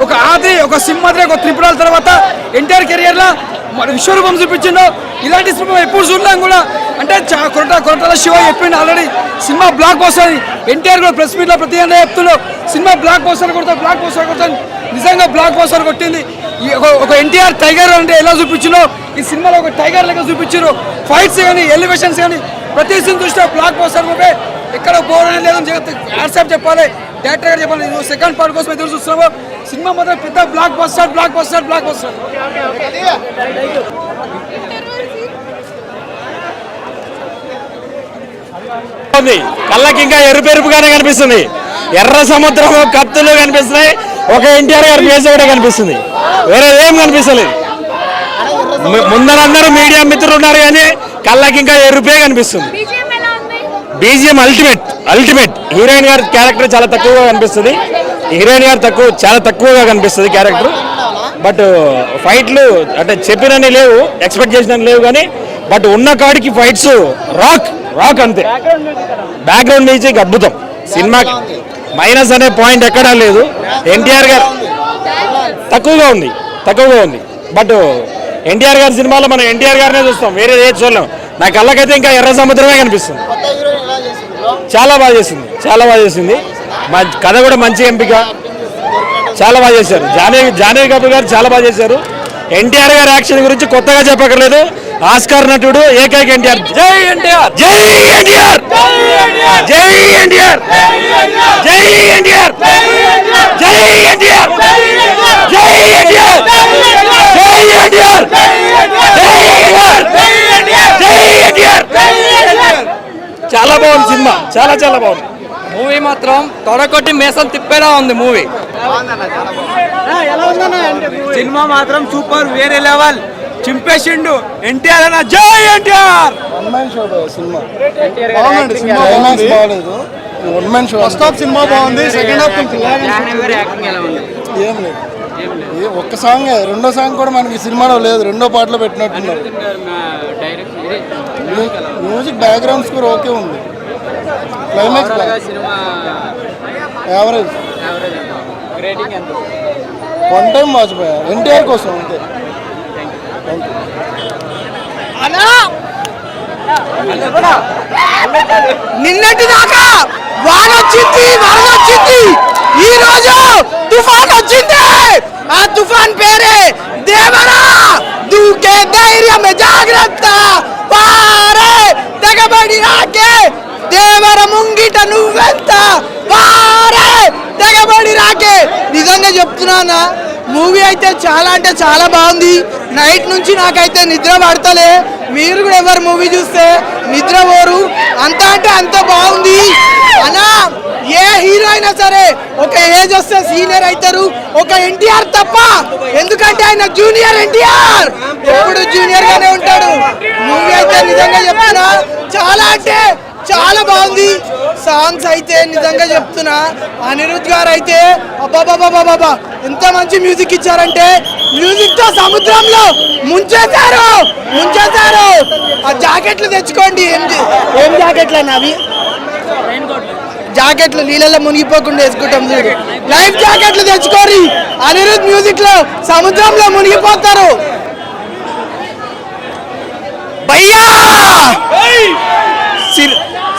ఒక ఆది ఒక సింహాద్రి ఒక త్రిపురాల తర్వాత ఎన్టీఆర్ కెరియర్లో విశ్వరూపం చూపించిండు. ఇలాంటి సినిమా ఎప్పుడు చూడలేం కూడా. అంటే కొరటాల శివ చెప్పిండు ఆల్రెడీ సినిమా బ్లాక్ బస్టర్ అని. ఎన్టీఆర్ కూడా ప్రెస్ మీట్లో ప్రతి అన్న చెప్తున్నాడు సినిమా బ్లాక్ బస్టర్ కొడతాను. నిజంగా బ్లాక్ బస్టర్ కొట్టింది. ఒక ఎన్టీఆర్ టైగర్ అంటే ఎలా చూపించినో ఈ సినిమాలో ఒక టైగర్ లెక్క చూపించారు. ఫైట్స్ కానీ ఎలివేషన్స్ కానీ ప్రతి సీన్ చూస్తే బ్లాక్ బస్టర్ మూవీ. ఎక్కడ బోర్ అనేది లేదని వాట్సాప్ చెప్పాలి, డైరెక్టర్ గారు చెప్పాలి. నువ్వు సెకండ్ పార్ట్ కోసం ఎదురు చూస్తున్నావు. సినిమా మాత్రం పెద్ద బ్లాక్ బస్టర్. కళ్ళకి ఇంకా ఎరుపెరుపుగానే కనిపిస్తుంది. ఎర్ర సముద్రం కత్తులు కనిపిస్తున్నాయి. ఒక ఎన్టీఆర్ గారి ఫేస్ కూడా కనిపిస్తుంది. వేరే ఏం కనిపిస్తలేదు. ముందరందరూ మీడియా మిత్రులు ఉన్నారు కానీ కళ్ళకి ఇంకా ఎరుపే కనిపిస్తుంది. BGM ultimate. హీరోయిన్ గారి క్యారెక్టర్ చాలా తక్కువగా కనిపిస్తుంది. చాలా తక్కువగా కనిపిస్తుంది క్యారెక్టర్. బట్ ఫైట్లు అంటే చెప్పినని లేవు, ఎక్స్పెక్ట్ చేసినని లేవు కానీ బట్ ఉన్న కాడికి ఫైట్స్ రాక్ అంతే. బ్యాక్గ్రౌండ్ మ్యూజిక్ అద్భుతం. సినిమాకి మైనస్ అనే పాయింట్ ఎక్కడా లేదు. ఎన్టీఆర్ గారు తక్కువగా ఉంది. బట్ ఎన్టీఆర్ గారి సినిమాలో మనం ఎన్టీఆర్ గారినే చూస్తాం, వేరే ఏది చూడలేం. నా కళ్ళకైతే ఇంకా ఎర్ర సముద్రమే కనిపిస్తుంది. చాలా బాగా చేసింది. మా కథ కూడా మంచి ఎంపిక, చాలా బాగా చేశారు. జానవి కపూర్ గారు చాలా బాగా చేశారు. ఎన్టీఆర్ గారి యాక్షన్ గురించి కొత్తగా చెప్పక్కర్లేదు. ఆస్కార్ నటుడు ఏకైక ఎన్టీఆర్. జై ఎన్టీఆర్. చాలా బాగుంది సినిమా, చాలా బాగుంది. మూవీ మాత్రం తొడకొట్టి మేసం తిప్పేలా ఉంది మూవీ. సినిమా మాత్రం సూపర్, వేరే లెవెల్. చింపేసిండు ఎన్టీఆర్ అన్న. జై ఎన్టీఆర్. ఫస్ట్ హాఫ్ సినిమా బాగుంది, సెకండ్ హాఫ్ ఏం లేదు. ఒక్క సాంగ్, రెండో సాంగ్ కూడా మనకి సినిమాలో లేదు, రెండో పాటలో పెట్టినట్టున్నారు. మ్యూజిక్ బ్యాక్గ్రౌండ్ స్కోర్ ఓకే ఉంది. Climax average. వన్ టైం వాచిపోయా ఎన్టీఆర్ కోసం అంతే. నిన్నటి దాకా వాన వచ్చింది, ఈ రోజు తుఫాన్ వచ్చింది. ఆ తుఫాన్ పేరే దేవరా. దూకే ధైర్యం జాగ్రత్త, పారే తెగబడి రాకే దేవర ముంగిట నువ్వెంత, పారే తెగబడి రాకే. నిజంగా చెప్తున్నానా, మూవీ అయితే చాలా అంటే చాలా బాగుంది. నైట్ నుంచి నాకైతే నిద్ర పడతలే. మీరు కూడా ఎవరు మూవీ చూస్తే నిద్ర పోరు, అంత అంటే అంత బాగుంది అన్నా. ఏ హీరో అయినా సరే ఒక ఏజ్ వస్తే సీనియర్ అవుతారు, ఒక ఎన్టీఆర్ తప్ప. ఎందుకంటే ఆయన జూనియర్ ఎన్టీఆర్, ఎప్పుడు జూనియర్ గానే ఉంటాడు. మూవీ అయితే నిజంగా చెప్తున్నా చాలా అంటే చాలా బాగుంది. సాంగ్స్ అయితే నిజంగా చెప్తున్నా, అనిరుద్ గారు అయితే అబ్బాబాబాబాబా ఎంత మంచి మ్యూజిక్ ఇచ్చారంటే, మ్యూజిక్ తో సముద్రంలో ముంచేశారు. ఆ జాకెట్లు తెచ్చుకోండి. ఏం జాకెట్లు అన్న అవి? జాకెట్లు నీళ్ళలో మునిగిపోకుండా వేసుకుంటాం చూడు, లైఫ్ జాకెట్లు తెచ్చుకోరి. అనిరుద్ మ్యూజిక్ లో సముద్రంలో మునిగిపోతారు. భయ్యా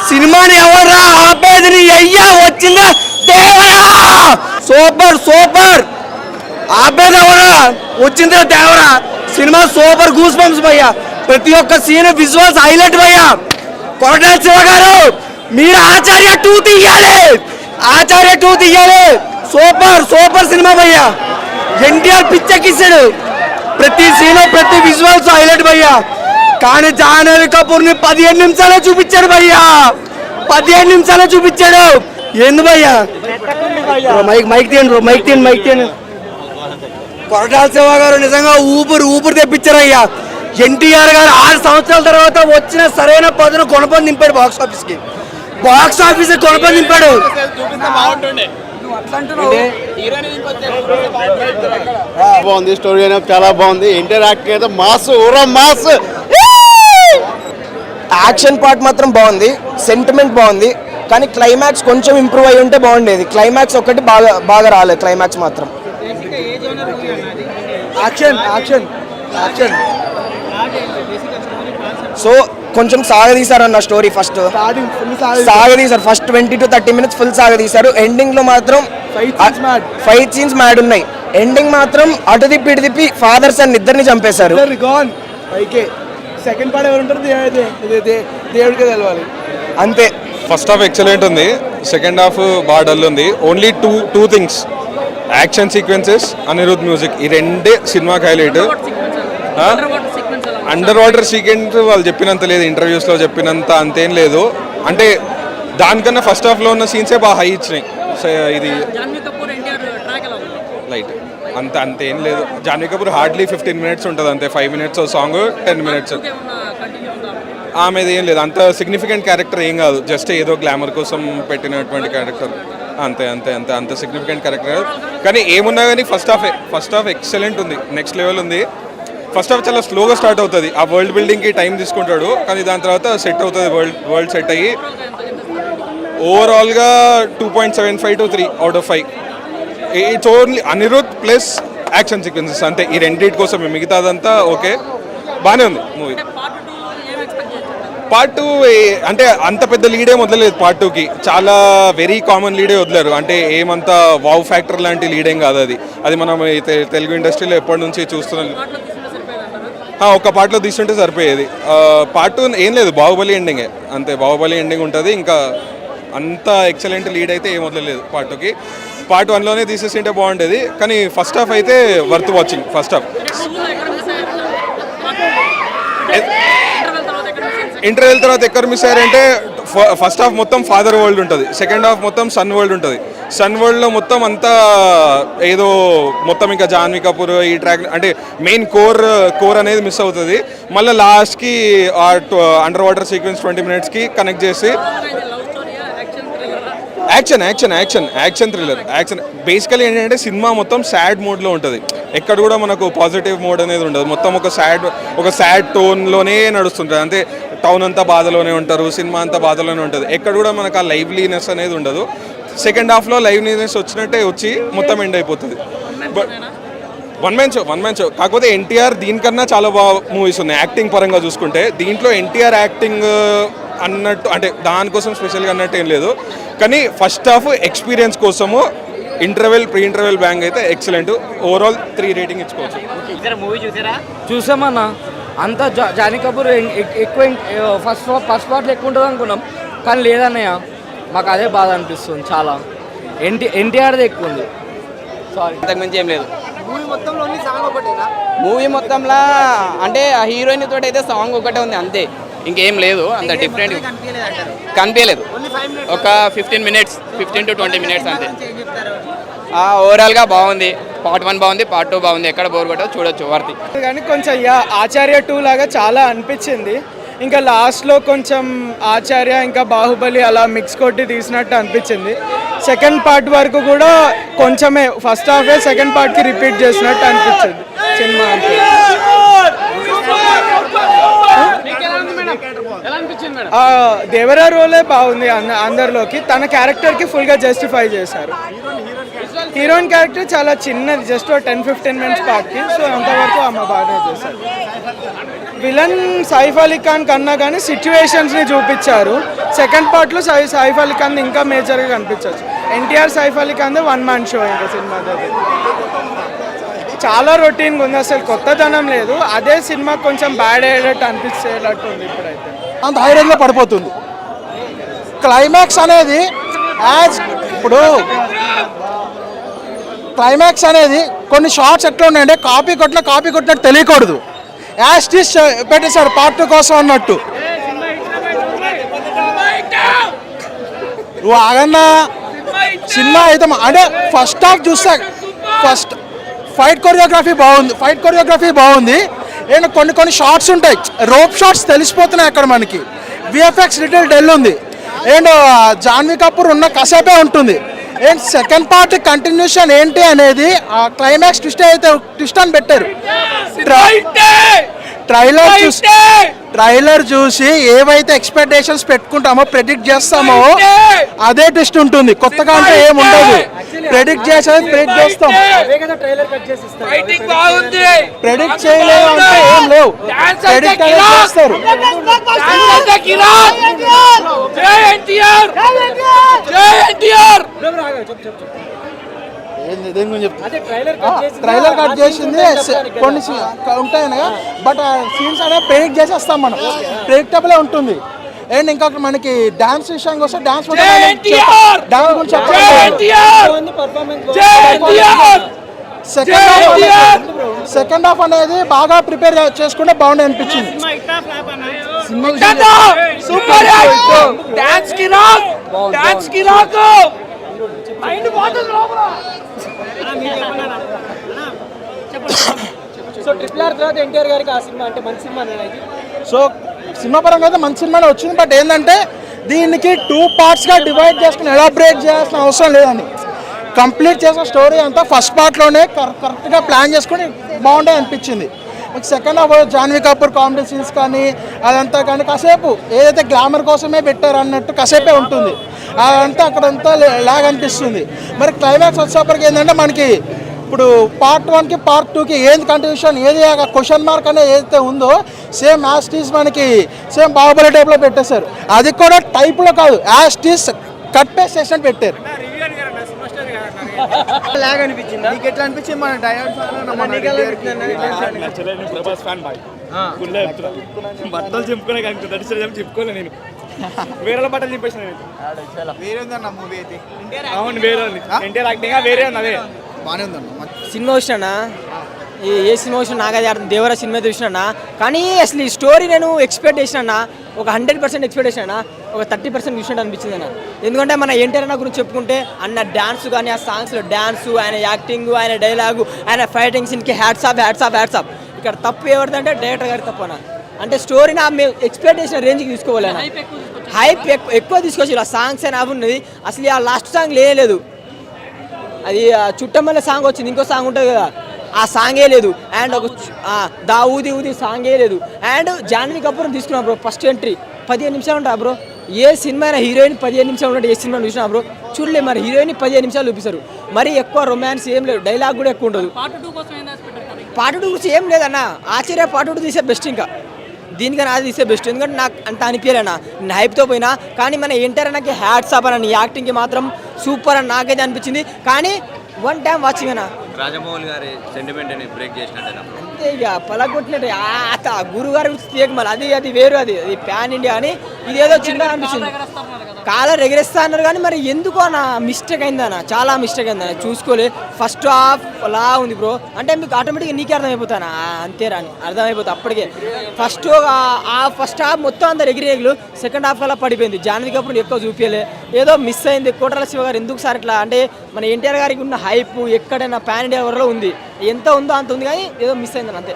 సినిమాని ఎవరా ఆపేది? నీ అయ్యా వచ్చిందా దేవరా. సూపర్ ఆపేది ఎవరా? వచ్చిందా Devara. Cinema super, goose bumps భయ్యా. ప్రతి ఒక్క సీన్ విజువల్స్ హైలైట్ భయ్యా. కొరటాల శివ గారు మీరు ఆచార్య 2 తీయాలి. సూపర్ సినిమా భయ్యా. ఎన్టీఆర్ పిచ్చెక్కిస్తాడు. ప్రతి సీన్ ప్రతి విజువల్స్ హైలైట్ భయ్యా. కానీ జాహ్నవి కపూర్ ని 15 నిమిషాలే చూపించాడు భయ్యా. 15 నిమిషాలే చూపించాడు. ఏంది భయ్యా? మైక్ తీయండి. కొరటాల శివ గారు నిజంగా ఊపిరి తెప్పించారయ్యా. ఎన్టీఆర్ గారు 6 సంవత్సరాల తర్వాత వచ్చిన సరైన పదును కొనపని నింపాడు. Box office కొనపని నింపాడు. బాగుంది, స్టోరీ అనేది చాలా బాగుంది. ఎన్టీఆర్ యాక్టింగ్ అయితే మాస్. యాక్షన్ పార్ట్ మాత్రం బాగుంది, సెంటిమెంట్ బాగుంది. కానీ క్లైమాక్స్ కొంచెం ఇంప్రూవ్ అయ్యి ఉంటే బాగుండేది. క్లైమాక్స్ ఒకటి బాగా రాలేదు. క్లైమాక్స్ మాత్రం యాక్షన్ యాక్షన్ యాక్షన్ సో కొంచెం సాగదీశారన్న స్టోరీ ఫస్ట్ స్టార్టింగ్ ఫుల్ సాగదీశారు ఫస్ట్ 20 to 30 minutes ఫుల్ సాగదీశారు. ఎండింగ్ లో మాత్రం ఫైట్ సీన్స్ మ్యాడ్ ఉన్నాయి. ఎండింగ్ మాత్రం అటు తిప్పి ఇటు తిప్పి ఫాదర్ సన్ ఇద్దరిని చంపేశారు. గాన్ పైకే సెకండ్ పార్ట్ ఎవరు ఉంటారు దేవుడికే తెలవాలి అంతే. ఫస్ట్ హాఫ్ ఎక్సలెంట్ ఉంది, సెకండ్ హాఫ్ బాగా డల్ ఉంది. Only two things, action sequences, Anirudh music, ఈ రెండే సినిమాకి హైలైట్. అండర్ వాటర్ సీక్వెన్స్ వాళ్ళు చెప్పినంత లేదు, ఇంటర్వ్యూస్లో చెప్పినంత అంతేం లేదు. అంటే దానికన్నా ఫస్ట్ హాఫ్లో ఉన్న సీన్సే బాగా హై ఇచ్చినాయి. ఇది లైట్ అంతేం లేదు. జాన్వీ కపూర్ హార్డ్లీ 15 minutes ఉంటుంది అంతే, 5 minutes సాంగ్, 10 minutes. ఆమెది ఏం లేదు, అంత సిగ్నిఫికెంట్ క్యారెక్టర్ ఏం కాదు, జస్ట్ ఏదో గ్లామర్ కోసం పెట్టినటువంటి క్యారెక్టర్ అంతే అంతే అంతే. అంత సిగ్నిఫికెంట్ క్యారెక్టర్ కానీ ఏమున్నా కానీ ఫస్ట్ హాఫ్ ఎక్సలెంట్ ఉంది, నెక్స్ట్ లెవెల్ ఉంది. ఫస్ట్ హాఫ్ చాలా స్లోగా స్టార్ట్ అవుతుంది, ఆ వరల్డ్ బిల్డింగ్కి టైం తీసుకుంటాడు, కానీ దాని తర్వాత సెట్ అవుతుంది, వరల్డ్ సెట్ అయ్యి ఓవరాల్గా 2.75 to 3 out of 5. It's only Anirudh plus action sequences అంతే, ఈ రెండింటి కోసం మిగతాదంతా ఓకే, బాగానే ఉంది మూవీ. పార్ట్ 2 అంటే అంత పెద్ద లీడే వదలలేదు. పార్ట్ 2కి చాలా వెరీ కామన్ లీడే వదిలేరు, అంటే ఏమంతా వావ్ ఫ్యాక్టర్ లాంటి లీడేం కాదు అది. అది మనం తెలుగు ఇండస్ట్రీలో ఎప్పటి నుంచి చూస్తున్నాం. ఒక పార్ట్లో తీసుంటే సరిపోయేది. పార్ట్ 2 ఏం లేదు, బాహుబలి ఎండింగే అంతే, బాహుబలి ఎండింగ్ ఉంటుంది. ఇంకా అంత ఎక్సలెంట్ లీడ్ అయితే ఏం వదలలేదు పార్ట్ 2కి. పార్ట్ 1లోనే తీసేసింటే బాగుండేది, కానీ ఫస్ట్ హాఫ్ అయితే worth watching. First half interval తర్వాత ఎక్కడ మిస్ అయ్యారంటే, ఫస్ట్ హాఫ్ మొత్తం ఫాదర్ వరల్డ్ ఉంటుంది, సెకండ్ హాఫ్ మొత్తం సన్ వరల్డ్ ఉంటుంది. సన్ వరల్డ్లో మొత్తం అంతా ఏదో మొత్తం ఇంకా జాన్వీ కపూర్ ఈ ట్రాక్ అంటే మెయిన్ కోర్ అనేది మిస్ అవుతుంది. మళ్ళీ లాస్ట్కి ఆ అండర్ వాటర్ సీక్వెన్స్ 20 minutesకి కనెక్ట్ చేసి యాక్షన్ థ్రిల్లర్. యాక్షన్ బేసికలీ ఏంటంటే సినిమా మొత్తం సాడ్ మోడ్లో ఉంటుంది, ఎక్కడ కూడా మనకు పాజిటివ్ మోడ్ అనేది ఉండదు. మొత్తం ఒక సాడ్ టోన్లోనే నడుస్తుంటుంది, అంతే. టౌన్ అంతా బాధలోనే ఉంటారు, సినిమా అంతా బాధలోనే ఉంటుంది, ఎక్కడ కూడా మనకు ఆ లైవ్లీనెస్ అనేది ఉండదు. సెకండ్ హాఫ్లో లైవ్లీనెస్ వచ్చినట్టే వచ్చి మొత్తం ఎండ్ అయిపోతుంది. బట్ వన్ మ్యాన్ షో కాకపోతే ఎన్టీఆర్ దీనికన్నా చాలా బాగా మూవీస్ ఉన్నాయి యాక్టింగ్ పరంగా చూసుకుంటే. దీంట్లో ఎన్టీఆర్ యాక్టింగ్ అన్నట్టు అంటే దానికోసం స్పెషల్గా అన్నట్టు ఏం లేదు, కానీ ఫస్ట్ హాఫ్ ఎక్స్పీరియన్స్ కోసము ప్రీ ఇంటర్వెల్ బ్యాంగ్ అయితే ఎక్సలెంట్. ఓవరాల్ 3 రేటింగ్ ఇచ్చుకోవచ్చు. చూసామన్నా అంతా జానీ కపూర్ ఎక్కువ ఫస్ట్ పార్ట్లో ఎక్కువ ఉంటుంది అనుకున్నాం, కానీ లేదన్నయ్య మాకు అదే బాధ అనిపిస్తుంది చాలా. ఎన్టీఆర్ది ఎక్కువ ఉంది, సారీ అంతకుమించి ఏం లేదు. మూవీ మొత్తంలో అంటే ఆ హీరోయిన్ తోటి అయితే సాంగ్ ఒకటే ఉంది అంతే, ఇంకేం లేదు. అంత డిఫరెంట్ కనిపించలేదు. ఒక 15 to 20 minutes అంతే. ఓవరాల్గా బాగుంది. పార్ట్ 1 బాగుంది, పార్ట్ 2 బాగుంది, ఎక్కడ బోర్ కొట్టో చూడొచ్చు వర్తి. కానీ కొంచెం ఆచార్య 2 లాగా చాలా అనిపించింది. ఇంకా లాస్ట్లో కొంచెం ఆచార్య ఇంకా బాహుబలి అలా మిక్స్ కొట్టి తీసినట్టు అనిపించింది. సెకండ్ పార్ట్ వరకు కూడా కొంచెమే, ఫస్ట్ హాఫే సెకండ్ పార్ట్కి రిపీట్ చేసినట్టు అనిపించింది సినిమా. దేవరా రోలే బాగుంది అందరిలోకి, తన క్యారెక్టర్కి ఫుల్గా జస్టిఫై చేశారు. హీరోయిన్ క్యారెక్టర్ చాలా చిన్నది, జస్ట్ 10-15 minutes పార్ట్కి, సో అంతవరకు ఆమె బాగానే చేశారు. విలన్ సైఫ్ అలీ ఖాన్ కన్నా కానీ సిచ్యువేషన్స్ని చూపించారు. సెకండ్ పార్ట్లో సైఫ్ అలీ ఖాన్ ఇంకా మేజర్గా కనిపించవచ్చు. ఎన్టీఆర్ సైఫ్ అలీ ఖాన్ 1 man షో ఇంకా సినిమా దగ్గర చాలా రొటీన్గా ఉంది, అసలు కొత్తదనం లేదు. అదే సినిమా కొంచెం బ్యాడ్ అయ్యేటట్టు అనిపించేటట్టు ఉంది ఇప్పుడైతే. అంత హై రేంజ్లో పడిపోతుంది. క్లైమాక్స్ అనేది క్లైమాక్స్ అనేది కొన్ని షార్ట్స్ ఎట్లా ఉన్నాయంటే కాపీ కొట్టినట్టు తెలియకూడదు, యాజ్ టీస్ పెట్టేశారు పార్ట్ 2 కోసం అన్నట్టు. నువ్వు ఆగన్నా సినిమా అయితే అంటే ఫస్ట్ హాఫ్ చూస్తా, ఫస్ట్ ఫైట్ కొరియోగ్రఫీ బాగుంది. అండ్ కొన్ని షార్ట్స్ ఉంటాయి, రోప్ షార్ట్స్ తెలిసిపోతున్నాయి అక్కడ మనకి. విఎఫ్ఎక్స్ లిటిల్ డెల్ ఉంది. అండ్ జాన్వీ కపూర్ ఉన్న కసేపే ఉంటుంది. అండ్ సెకండ్ పార్ట్ కంటిన్యూషన్ ఏంటి అనేది ఆ క్లైమాక్స్ ట్విస్ట్ అని పెట్టారు. ట్రైలర్ చూసి ఏవైతే ఎక్స్పెక్టేషన్స్ పెట్టుకుంటామో ప్రెడిక్ట్ చేస్తామో అదే ట్విస్ట్ ఉంటుంది. కొత్తగా అంటే ఏం ఉండదు. ప్రెడిక్ట్ చేసేది ప్రెడిక్ట్ చేస్తాం. ప్రెడిక్ట్ చేయలేదు అంటే ఏం లేవు. ప్రెడిక్ట్ అనేది చేస్తారు. ట్రైలర్ కట్ చేసింది కొన్ని ఉంటాయి బట్ సీన్స్ అనేది ప్రెడిక్ట్ చేసేస్తాం మనం. ప్రెడిక్టబులే ఉంటుంది. అండ్ ఇంకా మనకి డాన్స్ విషయానికి వస్తే డాన్స్ గురించి సెకండ్ హాఫ్ అనేది బాగా ప్రిపేర్ చేసుకుంటే బాగుండే అనిపించింది. సో ట్రిపుల్ ఆర్ తర్వాత ఎన్టీఆర్ గారికి ఆ సినిమా అంటే మంచి సినిమా అనేది. సో సినిమా పరంగా అయితే మంచి సినిమానే వచ్చింది. బట్ ఏంటంటే దీనికి 2 పార్ట్స్గా డివైడ్ చేసుకుని ఎలాబరేట్ చేయాల్సిన అవసరం లేదండి. కంప్లీట్ చేసిన స్టోరీ అంతా ఫస్ట్ పార్ట్లోనే కరెక్ట్గా ప్లాన్ చేసుకుని బాగుండే అనిపించింది. Second half Janhvi Kapoor comedy scenes కానీ అదంతా కానీ కాసేపు ఏదైతే గ్లామర్ కోసమే పెట్టారు అన్నట్టు కాసేపే ఉంటుంది. అదంతా అక్కడంతా లాగ్ అనిపిస్తుంది. మరి క్లైమాక్స్ వచ్చేప్పటికి ఏంటంటే మనకి ఇప్పుడు పార్ట్ 1కి పార్ట్ 2కి ఏంది కంటిన్యూషన్ ఏది క్వశ్చన్ మార్క్ అనేది ఏదైతే ఉందో సేమ్ యాస్టీస్ మనకి సేమ్ బాహుబలి టైప్లో పెట్టేశారు. అది కూడా టైప్లో కాదు, యాస్టీస్ కట్ పేస్ట్ చేసి పెట్టారు. లాగ్ అనిపించింది. నీకు ఎట్లా అనిపించింది? మన బట్టలు చెప్పుకునే చెప్పుకోలే నేను. వేరే బట్టలు చెప్పేసిన వేరేందన్న మూవీ అయితే. అవును వేరే ఉంది. ఎన్టీఆర్ యాక్టింగ్ వేరే ఉంది. అదే బాగానే ఉందన్న సినిమా వచ్చినా ఏ సినిమా వచ్చినా నాకు అది అర్థం. దేవరా సినిమా చూసినా కానీ అసలు ఈ స్టోరీ నేను ఎక్స్పెక్ట్ చేసినా ఒక 100% ఎక్స్పెక్ట్ చేసినా ఒక 30% చూసినట్టు అనిపించింది అన్న. ఎందుకంటే మన ఎన్టీఆర్ అన్న గురించి చెప్పుకుంటే అన్న డ్యాన్స్ కానీ ఆ సాంగ్స్లో డ్యాన్సు, ఆయన యాక్టింగ్, ఆయన డైలాగు, ఆయన ఫైటింగ్ సీన్కి హ్యాట్స్ ఆఫ్. ఇక్కడ తప్పు ఎవరిదంటే డైరెక్టర్ గారి తప్పు అన్న. అంటే స్టోరీని మేము ఎక్స్పెక్ట్ చేసిన రేంజ్కి తీసుకోవాలన్న. హైప్ ఎక్కువ తీసుకొచ్చి ఆ సాంగ్స్ అయినా ఉన్నది. అసలు ఆ లాస్ట్ సాంగ్ లేదు. అది చుట్టమల్ల సాంగ్ వచ్చింది, ఇంకో సాంగ్ ఉంటుంది కదా, ఆ సాంగే లేదు. అండ్ ఒక దా ఊది సాంగే లేదు. అండ్ జాన్వీ కపూర్ తీసుకున్నాం బ్రో. ఫస్ట్ ఎంట్రీ 15 నిమిషాలు ఉంటా బ్రో. ఏ సినిమా అయినా హీరోయిన్ 15 నిమిషాలు ఉన్నట్టు ఏ సినిమా చూసినా బ్రో చూడలే. మరి హీరోయిన్ 15 నిమిషాలు చూపిస్తారు. మరి ఎక్కువ రొమాన్స్ ఏం లేదు, డైలాగ్ కూడా ఎక్కువ ఉండదు. పార్ట్ 2 గురించి ఏం లేదన్న. ఆశ్చర్య పార్ట్ 2 తీసే బెస్ట్. ఇంకా దీనికన్నా అది తీసే బెస్ట్. ఎందుకంటే నాకు అంత అనిపించలేనా, నేను హైప్తో పోయినా. కానీ మన ఎన్టీఆర్ నాకు హ్యాట్స్ ఆఫ్ అన్న. నీ యాక్టింగ్కి మాత్రం సూపర్ అని నాకైతే అనిపించింది. కానీ 1 టైం వాచింగ్ అన్న. రాజమౌళి గారి సెంటిమెంట్ ని బ్రేక్ చేసినట్టు అంతే ఇక పలగొట్టినట్టు. గురువు గారి గురించి తీయక మళ్ళీ అది వేరు. అది ప్యాన్ ఇండియా అని ఇదేదో చిన్నగా అనిపించింది. కాలర్ ఎగరేస్తా అన్నారు కానీ మరి ఎందుకో నా మిస్టేక్ అయిందన్న. చాలా మిస్టేక్ అయిందన్న. చూసుకోలే. ఫస్ట్ హాఫ్ అలా ఉంది బ్రో. అంటే మీకు ఆటోమేటిక్గా నీకే అర్థమైపోతానా అంతేరా అని అర్థమైపోతుంది అప్పటికే. ఫస్ట్ హాఫ్ మొత్తం అందరు ఎగిరేగులు. సెకండ్ హాఫ్ అలా పడిపోయింది. జాన్వీ కపూర్ ఎక్కువ చూపించలే. ఏదో మిస్ అయింది. కోటల శివ గారు ఎందుకు సార్ ఇట్లా అంటే మన ఎన్టీఆర్ గారికి ఉన్న హైప్ ఎక్కడైనా పాన్ ఇండియా వరలో ఉంది. ఎంత ఉందో అంత ఉంది కానీ ఏదో మిస్ అయిందని అంతే.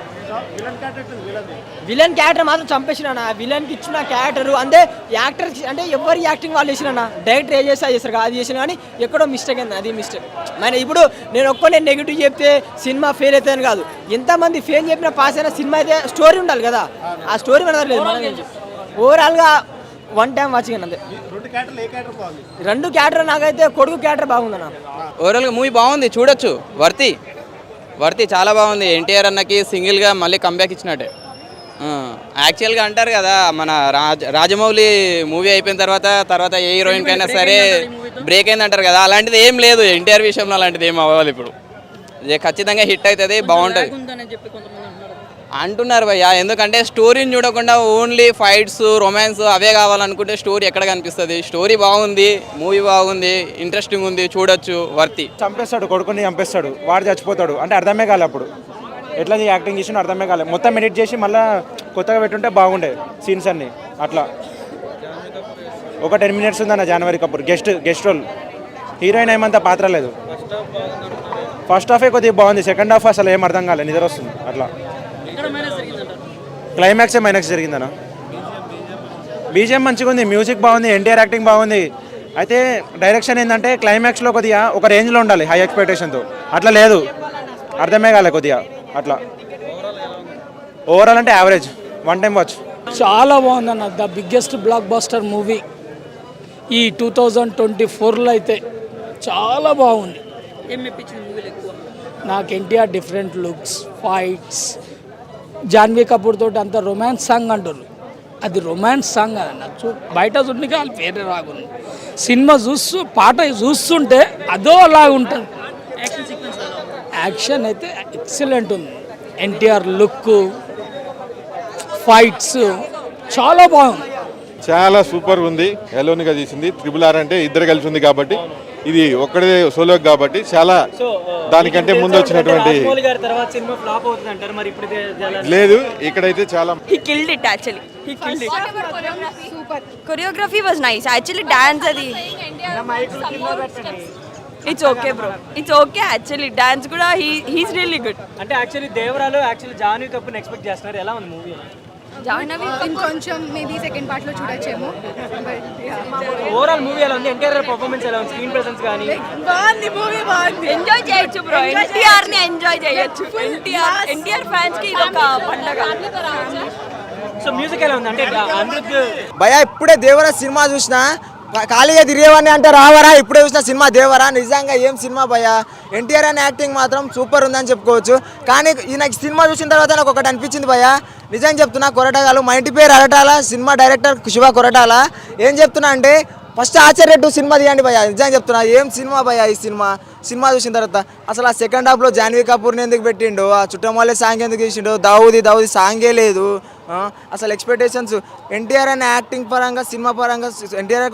విలన్ క్యారెక్టర్ మాత్రం చంపేసిన. విలన్కి ఇచ్చిన క్యారెక్టర్ అంటే యాక్టర్ అంటే ఎవరి యాక్టింగ్ వాళ్ళు చేసిన. డైరెక్టర్ ఏ చేస్తారు అది చేసిన కానీ ఎక్కడో మిస్టేక్ అయింది. అది మిస్టేక్. మన ఇప్పుడు నేను నెగిటివ్ చెప్తే సినిమా ఫెయిల్ అవుతుందని కాదు. ఎంతమంది ఫెయిల్ చెప్పినా పాస్ అయినా సినిమా అయితే స్టోరీ ఉండాలి కదా. ఆ స్టోరీ మన దగ్గర లేదు. ఓవరాల్గా 1 టైం వాచింగ్ అంతే. 2 క్యారెక్టర్ నాకైతే కొడుకు క్యారెక్టర్ బాగుందన్న. ఓవరాల్గా మూవీ బాగుంది, చూడొచ్చు. వర్తి చాలా బాగుంది. ఎన్టీఆర్ అన్నకి సింగిల్గా మళ్ళీ కంబ్యాక్ ఇచ్చినట్టే. యాక్చువల్గా అంటారు కదా మన రాజమౌళి మూవీ అయిపోయిన తర్వాత ఏ హీరోయిన్కి అయినా సరే బ్రేక్ అయింది అంటారు కదా. అలాంటిది ఏం లేదు ఎన్టీఆర్ విషయంలో. అలాంటిది ఏం అవ్వాలి. ఇప్పుడు ఖచ్చితంగా హిట్ అవుతుంది, బాగుంటుంది అంటున్నారు భయ్య. ఎందుకంటే స్టోరీని చూడకుండా ఓన్లీ ఫైట్స్, రొమాన్స్ అవే కావాలనుకుంటే స్టోరీ ఎక్కడ కనిపిస్తుంది. స్టోరీ బాగుంది, మూవీ బాగుంది, ఇంట్రెస్టింగ్ ఉంది, చూడొచ్చు. వర్తి చంపేస్తాడు, కొడుకుని చంపేస్తాడు, వాడు చచ్చిపోతాడు. అంటే అర్థమే కాలే. అప్పుడు ఎట్లా యాక్టింగ్ చేసినా అర్థమే కాలేదు. మొత్తం ఎడిట్ చేసి మళ్ళీ కొత్తగా పెట్టుంటే బాగుండే సీన్స్ అన్ని. అట్లా ఒక 10 minutes ఉందన్న Janhvi Kapoor guest role. Heroine ఏమంతా పాత్ర లేదు. ఫస్ట్ హాఫే కొద్దిగా బాగుంది. సెకండ్ హాఫ్ అసలు ఏం అర్థం కాలేదు, నిద్ర వస్తుంది. అట్లా క్లైమాక్సే మైనస్ జరిగిందన్న. బీజిఎం మంచిగా ఉంది, మ్యూజిక్ బాగుంది, ఎన్టీఆర్ యాక్టింగ్ బాగుంది. అయితే డైరెక్షన్ ఏంటంటే క్లైమాక్స్లో కొద్దిగా ఒక రేంజ్లో ఉండాలి హై ఎక్స్పెక్టేషన్తో, అట్లా లేదు, అర్థమే కాలే కొద్దిగా అట్లా. ఓవరాల్ అంటే యావరేజ్, వన్ టైం వాచ్. చాలా బాగుందన్న, the biggest block buster movie ఈ 2024లో అయితే చాలా బాగుంది. నాకు NTR different looks, fights, Janhvi Kapoor తోటి అంత రొమాన్స్ సాంగ్ అంటారు, అది రొమాన్స్ సాంగ్ అన్న. బయట చూడడానికి వాళ్ళు వేరే రాగుంది, సినిమా పాట చూస్తుంటే అదో అలాగా ఉంటుంది. యాక్షన్ అయితే ఎక్సలెంట్ ఉంది, ఎన్టీఆర్ లుక్, ఫైట్స్ చాలా బాగుంది. చాలా సూపర్ ఉంది. ఎలోనిగా తీసింది. RRR అంటే ఇద్దరు కలిసి ఉంది కాబట్టి, ఇది ఒక్కడే సోలో కాబట్టి చాలా దానికంటే ముందు వచ్చినటువంటి లేదు. ఇక్కడైతే చాలా He killed it actually. He killed it. Super. Choreography was nice. Actually dance adi. It's okay bro. It's okay actually. Dance kuda he's really good. అంటే యాక్చువల్లీ దేవరాలో యాక్చువల్లీ జాన్వీ కపూర్ ఎక్స్పెక్ట్ చేస్తున్నారు, ఎలా ఉంది మూవీ? Jahnavi ఇంకొంచెం మేబీ సెకండ్ పార్ట్ లో చూడొచ్చేమో. Overall movie ఎలా ఉంది? ఎన్టీఆర్ పర్ఫార్మెన్స్ ఎలా ఉంది? స్క్రీన్ ప్రెసెన్స్ కానీ బాగుంది, మూవీ బాగుంది. ఎంజాయ్ చేయొచ్చు బ్రో. ఎన్టీఆర్ ని ఎంజాయ్ చేయొచ్చు. ఎన్టీఆర్ ఫ్యాన్స్ కి ఇది ఒక పండగ. సో మ్యూజిక్ ఎలా ఉంది? అంటే అనిరుద్ధ్ భయ ఇప్పుడే దేవరా సినిమా చూసినా, ఖాళీగా తిరిగేవాడిని అంటే రావరా, ఇప్పుడే చూసిన సినిమా దేవరా, నిజంగా ఏం సినిమా భయ. ఎన్టీఆర్ అని యాక్టింగ్ మాత్రం సూపర్ ఉందని చెప్పుకోవచ్చు. కానీ నాకు సినిమా చూసిన తర్వాత నాకు ఒకటి అనిపించింది భయ, నిజంగా చెప్తున్నా, కొరటాలు, మా ఇంటి పేరు అరటాల, సినిమా డైరెక్టర్ శివ కొరటాల. ఏం చెప్తున్నా అంటే ఫస్ట్ ఆచార్య 2 సినిమా తీయండి భయ, నిజంగా చెప్తున్నా, ఏం సినిమా భయ ఈ సినిమా చూసిన తర్వాత. అసలు ఆ సెకండ్ హాఫ్లో జాన్వీ కపూర్ని ఎందుకు పెట్టిండు, ఆ చుట్టమల్లే సాంగ్ ఎందుకు తీసిండు, దావుది సాంగే లేదు. అసలు ఎక్స్పెక్టేషన్స్ ఎన్టీఆర్ అనే యాక్టింగ్ పరంగా, సినిమా పరంగా, ఎన్టీఆర్